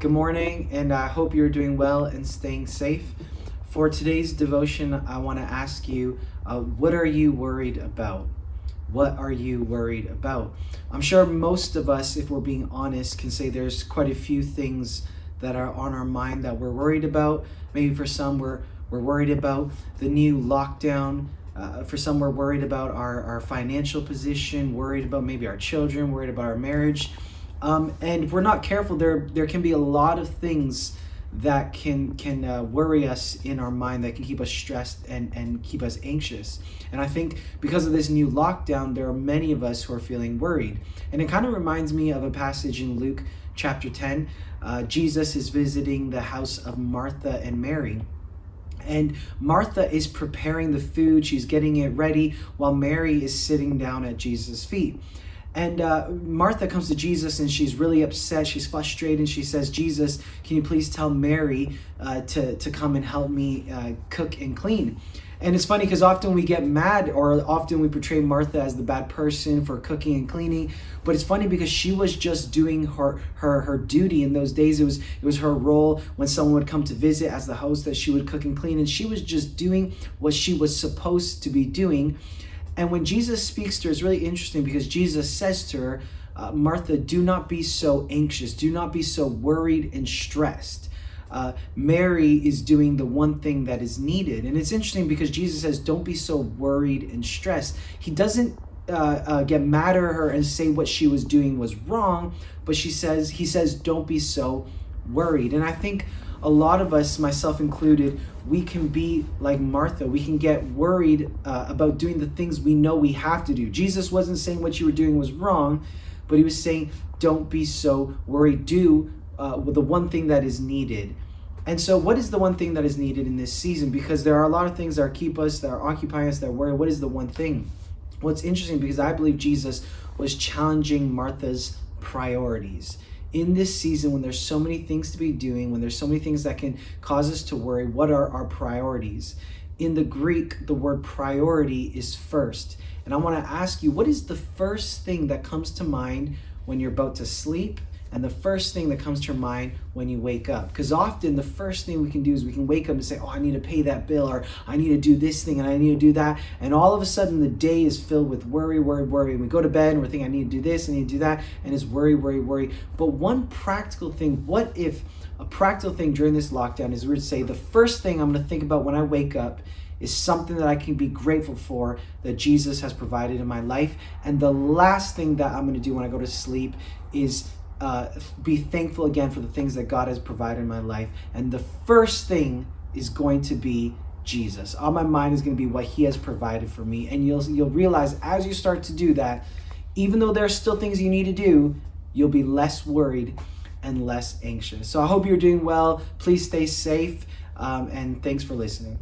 Good morning, and I hope you're doing well and staying safe. For today's devotion, I want to ask you, what are you worried about? What are you worried about? I'm sure most of us, if we're being honest, can say there's quite a few things that are on our mind that we're worried about. Maybe for some, we're worried about the new lockdown. For some, we're worried about our financial position, worried about maybe our children, worried about our marriage. And if we're not careful, there can be a lot of things that can worry us in our mind, that can keep us stressed and keep us anxious. And I think because of this new lockdown, there are many of us who are feeling worried. And it kind of reminds me of a passage in Luke chapter 10. Jesus is visiting the house of Martha and Mary. And Martha is preparing the food, she's getting it ready, while Mary is sitting down at Jesus' feet. And Martha comes to Jesus and she's really upset, she's frustrated, and she says, Jesus, can you please tell Mary to come and help me cook and clean? And it's funny because often we get mad, or often we portray Martha as the bad person for cooking and cleaning. But it's funny because she was just doing her duty in those days. It was her role when someone would come to visit as the host, that she would cook and clean. And she was just doing what she was supposed to be doing. And when Jesus speaks to her, it's really interesting because Jesus says to her, Martha, do not be so anxious. Do not be so worried and stressed. Mary is doing the one thing that is needed. And it's interesting because Jesus says, don't be so worried and stressed. He doesn't get mad at her and say what she was doing was wrong, but he says, don't be so worried. And I think a lot of us, myself included, we can be like Martha. We can get worried about doing the things we know we have to do. Jesus wasn't saying what you were doing was wrong, but he was saying, don't be so worried. Do the one thing that is needed. And so what is the one thing that is needed in this season? Because there are a lot of things that keep us, that are occupying us, that worry. What is the one thing? Well, it's interesting because I believe Jesus was challenging Martha's priorities. In this season, when there's so many things to be doing, when there's so many things that can cause us to worry, what are our priorities? In the Greek, the word priority is first. And I want to ask you, what is the first thing that comes to mind when you're about to sleep? And the first thing that comes to your mind when you wake up? Because often the first thing we can do is we can wake up and say, oh, I need to pay that bill, or I need to do this thing, and I need to do that. And all of a sudden the day is filled with worry. And we go to bed and we're thinking, I need to do this, I need to do that. And it's worry. But one practical thing, what if a practical thing during this lockdown is we would say, the first thing I'm going to think about when I wake up is something that I can be grateful for that Jesus has provided in my life. And the last thing that I'm going to do when I go to sleep is be thankful again for the things that God has provided in my life. And the first thing is going to be Jesus. On my mind is going to be what he has provided for me. And you'll realize as you start to do that, even though there are still things you need to do, you'll be less worried and less anxious. So I hope you're doing well. Please stay safe, and thanks for listening.